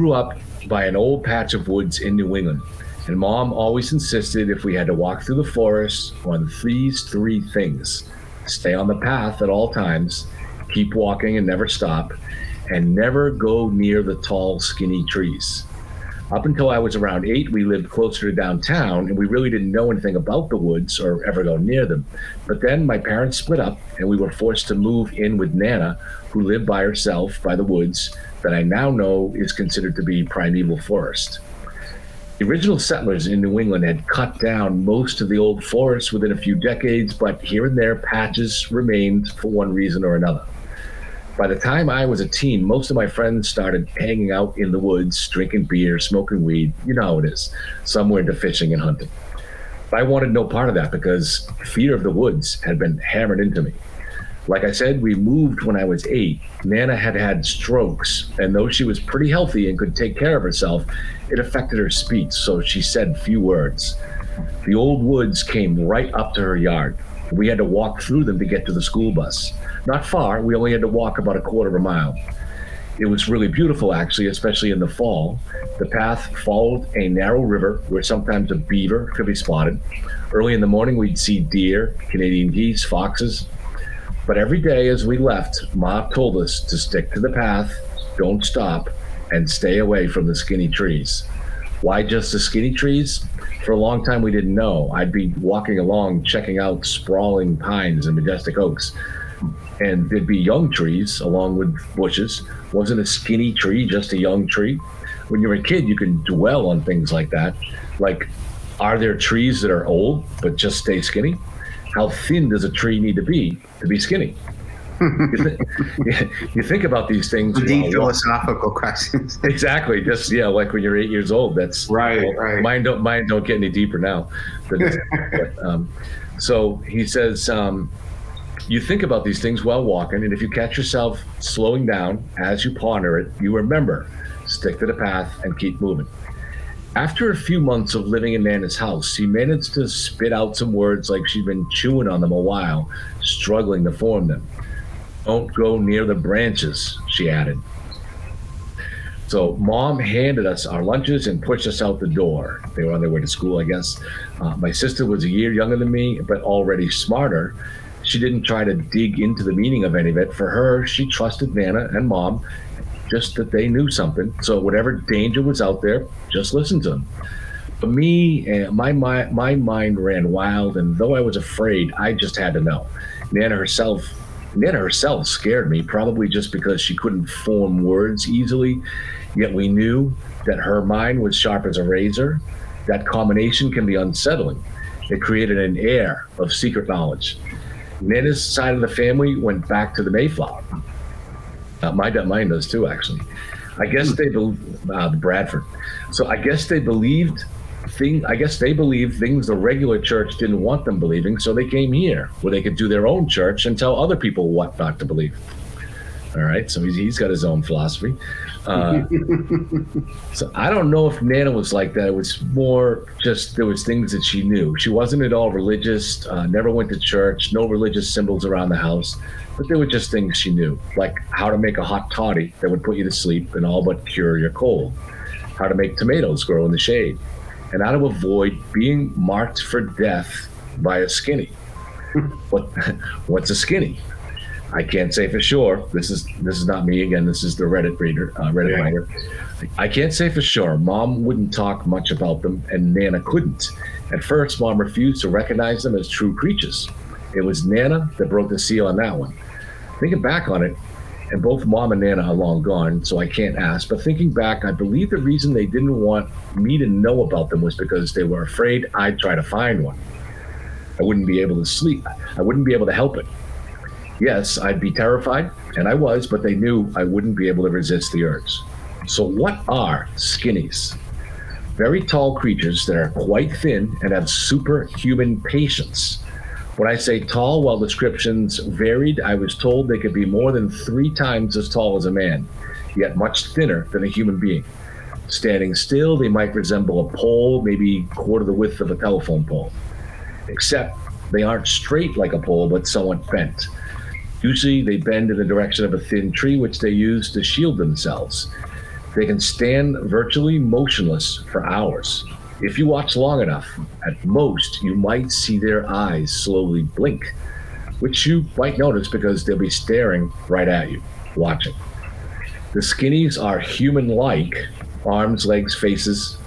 grew up by an old patch of woods in New England, and Mom always insisted if we had to walk through the forest on these three things: stay on the path at all times, keep walking and never stop, and never go near the tall, skinny trees. Up until I was around 8, we lived closer to downtown, and we really didn't know anything about the woods or ever go near them. But then my parents split up, and we were forced to move in with Nana, who lived by herself by the woods that I now know is considered to be primeval forest. The original settlers in New England had cut down most of the old forests within a few decades, but here and there patches remained for one reason or another. By the time I was a teen, most of my friends started hanging out in the woods, drinking beer, smoking weed. You know how it is. Some were into fishing and hunting. But I wanted no part of that because fear of the woods had been hammered into me. Like I said, we moved when I was 8. Nana had had strokes, and though she was pretty healthy and could take care of herself, it affected her speech, so she said few words. The old woods came right up to her yard. We had to walk through them to get to the school bus. Not far, we only had to walk about a quarter of a mile. It was really beautiful, actually, especially in the fall. The path followed a narrow river where sometimes a beaver could be spotted. Early in the morning, we'd see deer, Canadian geese, foxes. But every day as we left, Ma told us to stick to the path, don't stop, and stay away from the skinny trees. Why just the skinny trees? For a long time, we didn't know. I'd be walking along, checking out sprawling pines and majestic oaks. And there'd be young trees along with bushes. Wasn't a skinny tree just a young tree? When you're a kid, you can dwell on things like that. Like, are there trees that are old but just stay skinny? How thin does a tree need to be skinny? You think about these things. Deep philosophical questions. Exactly. Just like when you're 8 years old. That's right. Mine don't get any deeper now. So he says, you think about these things while walking, and if you catch yourself slowing down as you ponder it, you remember, stick to the path and keep moving. After a few months of living in Nana's house, she managed to spit out some words like she'd been chewing on them a while, struggling to form them. Don't go near the branches, she added. So Mom handed us our lunches and pushed us out the door. They were on their way to school, I guess. My sister was a year younger than me, but already smarter. She didn't try to dig into the meaning of any of it. For her, she trusted Nana and Mom, just that they knew something. So whatever danger was out there, just listen to them. But me, my mind ran wild, and though I was afraid, I just had to know. Nana herself scared me, probably just because she couldn't form words easily. Yet we knew that her mind was sharp as a razor. That combination can be unsettling. It created an air of secret knowledge. Nana's side of the family went back to the Mayflower. Mine does too, actually. I guess they Bradford. So I guess they believed things the regular church didn't want them believing, so they came here where they could do their own church and tell other people what not to believe. All right, so he's got his own philosophy. So I don't know if Nana was like that. It was more just there was things that she knew. She wasn't at all religious, never went to church, no religious symbols around the house, but there were just things she knew, like how to make a hot toddy that would put you to sleep and all but cure your cold, how to make tomatoes grow in the shade, and how to avoid being marked for death by a skinny. What's a skinny? I can't say for sure. This is not me again. This is the Reddit writer. I can't say for sure. Mom wouldn't talk much about them, and Nana couldn't. At first, Mom refused to recognize them as true creatures. It was Nana that broke the seal on that one. Thinking back on it, and both Mom and Nana are long gone, so I can't ask. But thinking back, I believe the reason they didn't want me to know about them was because they were afraid I'd try to find one. I wouldn't be able to sleep. I wouldn't be able to help it. Yes, I'd be terrified, and I was, but they knew I wouldn't be able to resist the urge. So what are skinnies? Very tall creatures that are quite thin and have superhuman patience. When I say tall, while descriptions varied, I was told they could be more than 3 times as tall as a man, yet much thinner than a human being. Standing still, they might resemble a pole, maybe quarter the width of a telephone pole. Except they aren't straight like a pole, but somewhat bent. Usually they bend in the direction of a thin tree, which they use to shield themselves. They can stand virtually motionless for hours. If you watch long enough, at most, you might see their eyes slowly blink, which you might notice because they'll be staring right at you, watching. The Skinnies are human-like, arms, legs, faces,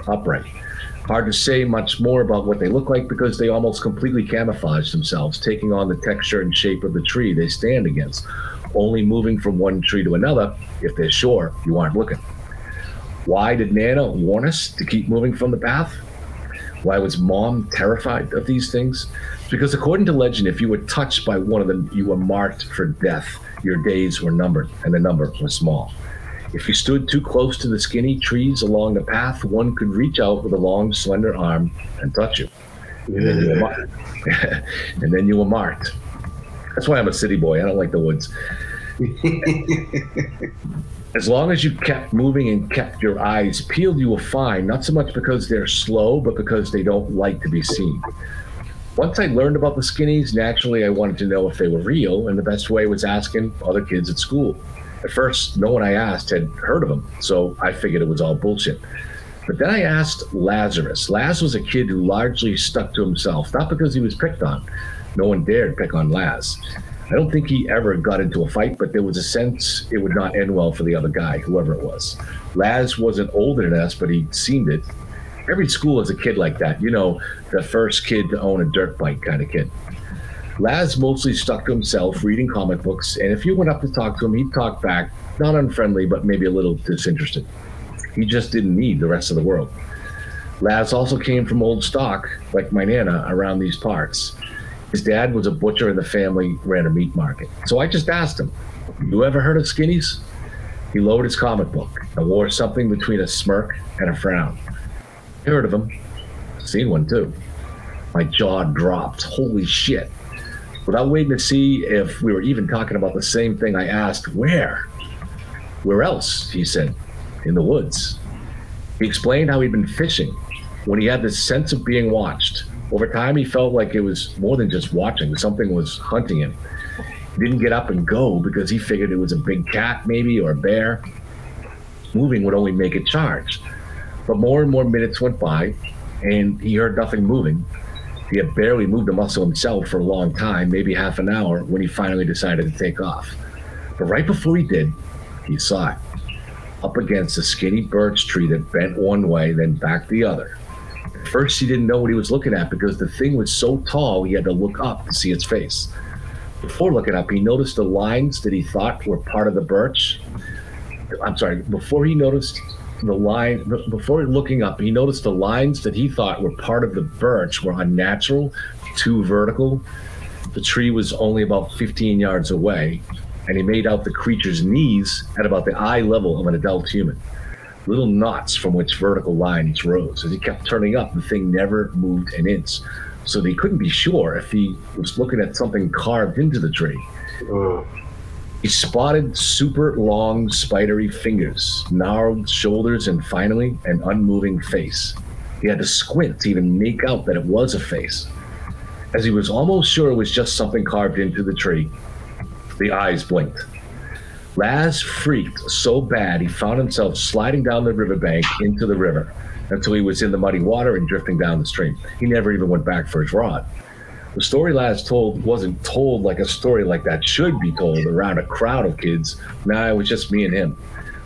upright. Hard to say much more about what they look like because they almost completely camouflage themselves, taking on the texture and shape of the tree they stand against, only moving from one tree to another if they're sure you aren't looking. Why did Nana warn us to keep moving from the path? Why was Mom terrified of these things? Because according to legend, if you were touched by one of them, you were marked for death. Your days were numbered, and the number was small. If you stood too close to the skinny trees along the path, one could reach out with a long, slender arm and touch you. And then you were marked. That's why I'm a city boy. I don't like the woods. As long as you kept moving and kept your eyes peeled, you were fine, not so much because they're slow, but because they don't like to be seen. Once I learned about the Skinnies, naturally I wanted to know if they were real, and the best way was asking other kids at school. At first, no one I asked had heard of them, so I figured it was all bullshit. But then I asked Lazarus. Laz was a kid who largely stuck to himself, not because he was picked on. No one dared pick on Laz. I don't think he ever got into a fight, but there was a sense it would not end well for the other guy, whoever it was. Laz wasn't older than us, but he seemed it. Every school has a kid like that, you know, the first kid to own a dirt bike kind of kid. Laz mostly stuck to himself, reading comic books, and if you went up to talk to him, he'd talk back, not unfriendly, but maybe a little disinterested. He just didn't need the rest of the world. Laz also came from old stock, like my Nana, around these parts. His dad was a butcher and the family ran a meat market. So I just asked him, you ever heard of Skinnies? He lowered his comic book and wore something between a smirk and a frown. I heard of him. Seen one too. My jaw dropped. Holy shit. Without waiting to see if we were even talking about the same thing, I asked, where? Where else? He said, in the woods. He explained how he'd been fishing when he had this sense of being watched. Over time, he felt like it was more than just watching. Something was hunting him. He didn't get up and go because he figured it was a big cat, maybe, or a bear. Moving would only make it charge. But more and more minutes went by, and he heard nothing moving. He had barely moved a muscle himself for a long time, maybe half an hour, when he finally decided to take off. But right before he did, he saw it. Up against a skinny birch tree that bent one way, then back the other. At first, he didn't know what he was looking at because the thing was so tall he had to look up to see its face. Before looking up, he noticed the lines that he thought were part of the birch. Before looking up, he noticed the lines that he thought were part of the birch were unnatural, too vertical. The tree was only about 15 yards away, and he made out the creature's knees at about the eye level of an adult human. Little knots from which vertical lines rose. As he kept turning up, the thing never moved an inch, so that he couldn't be sure if he was looking at something carved into the tree. He spotted super long, spidery fingers, gnarled shoulders, and finally, an unmoving face. He had to squint to even make out that it was a face. As he was almost sure it was just something carved into the tree, the eyes blinked. Laz freaked so bad he found himself sliding down the riverbank into the river until he was in the muddy water and drifting down the stream. He never even went back for his rod. The story Laz told wasn't told like a story like that should be told around a crowd of kids. Nah, it was just me and him.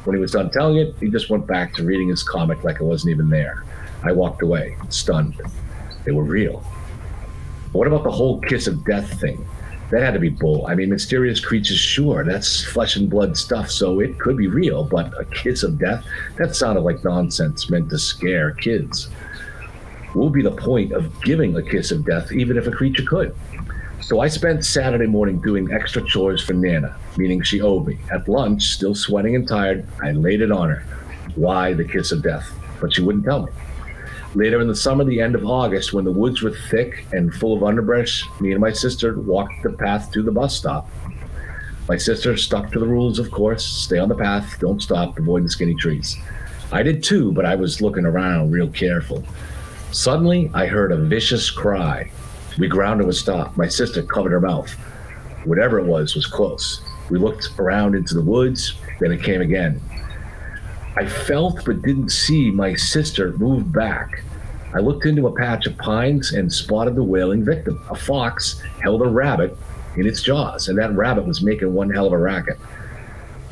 When he was done telling it, he just went back to reading his comic like it wasn't even there. I walked away, stunned. They were real. But what about the whole kiss of death thing? That had to be bull. I mean, mysterious creatures, sure, that's flesh and blood stuff, so it could be real, but a kiss of death? That sounded like nonsense meant to scare kids. What would be the point of giving a kiss of death, even if a creature could? So I spent Saturday morning doing extra chores for Nana, meaning she owed me. At lunch, still sweating and tired, I laid it on her. Why the kiss of death? But she wouldn't tell me. Later in the summer, the end of August, when the woods were thick and full of underbrush, me and my sister walked the path to the bus stop. My sister stuck to the rules, of course. Stay on the path, don't stop, avoid the skinny trees. I did too, but I was looking around real careful. Suddenly, I heard a vicious cry. We ground to a stop. My sister covered her mouth. Whatever it was close. We looked around into the woods, then it came again. I felt but didn't see my sister move back. I looked into a patch of pines and spotted the wailing victim. A fox held a rabbit in its jaws, and that rabbit was making one hell of a racket.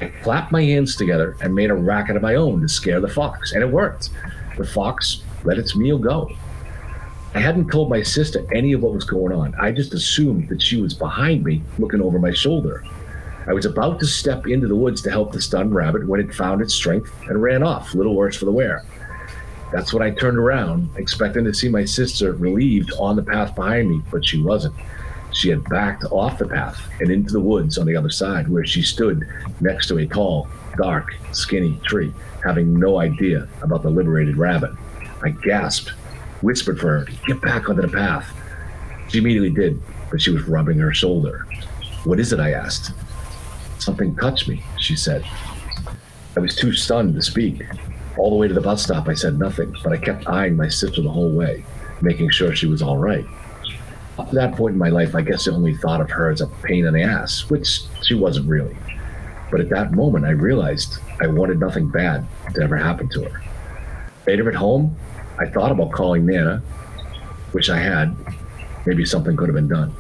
I clapped my hands together and made a racket of my own to scare the fox, and it worked. The fox let its meal go. I hadn't told my sister any of what was going on. I just assumed that she was behind me, looking over my shoulder. I was about to step into the woods to help the stunned rabbit when it found its strength and ran off, little worse for the wear. That's when I turned around, expecting to see my sister relieved on the path behind me, but she wasn't. She had backed off the path and into the woods on the other side, where she stood next to a tall, dark, skinny tree, having no idea about the liberated rabbit. I gasped, whispered for her to get back onto the path. She immediately did, but she was rubbing her shoulder. "What is it?" I asked. "Something touched me," she said. I was too stunned to speak. All the way to the bus stop, I said nothing, but I kept eyeing my sister the whole way, making sure she was all right. Up to that point in my life, I guess I only thought of her as a pain in the ass, which she wasn't really. But at that moment, I realized I wanted nothing bad to ever happen to her. Later at home, I thought about calling Nana, which I had. Maybe something could have been done.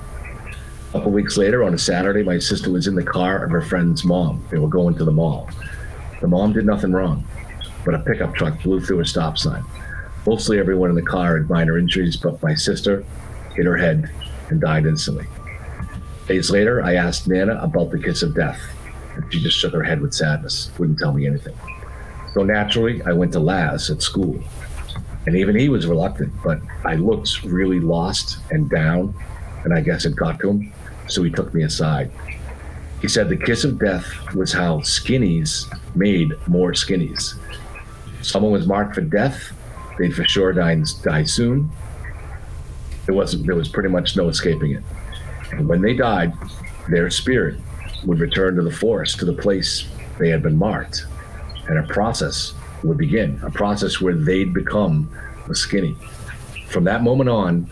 A couple weeks later, on a Saturday, my sister was in the car of her friend's mom. They were going to the mall. The mom did nothing wrong, but a pickup truck blew through a stop sign. Mostly everyone in the car had minor injuries, but my sister hit her head and died instantly. Days later, I asked Nana about the kiss of death, and she just shook her head with sadness, wouldn't tell me anything. So naturally, I went to Laz at school, and even he was reluctant, but I looked really lost and down, and I guess it got to him, so he took me aside. He said the kiss of death was how Skinnies made more Skinnies. If someone was marked for death, they'd for sure die soon. There was pretty much no escaping it. And when they died, their spirit would return to the forest, to the place they had been marked. And a process would begin, a process where they'd become a Skinny. From that moment on,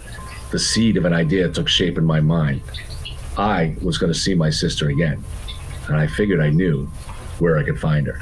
the seed of an idea took shape in my mind. I was going to see my sister again, and I figured I knew where I could find her.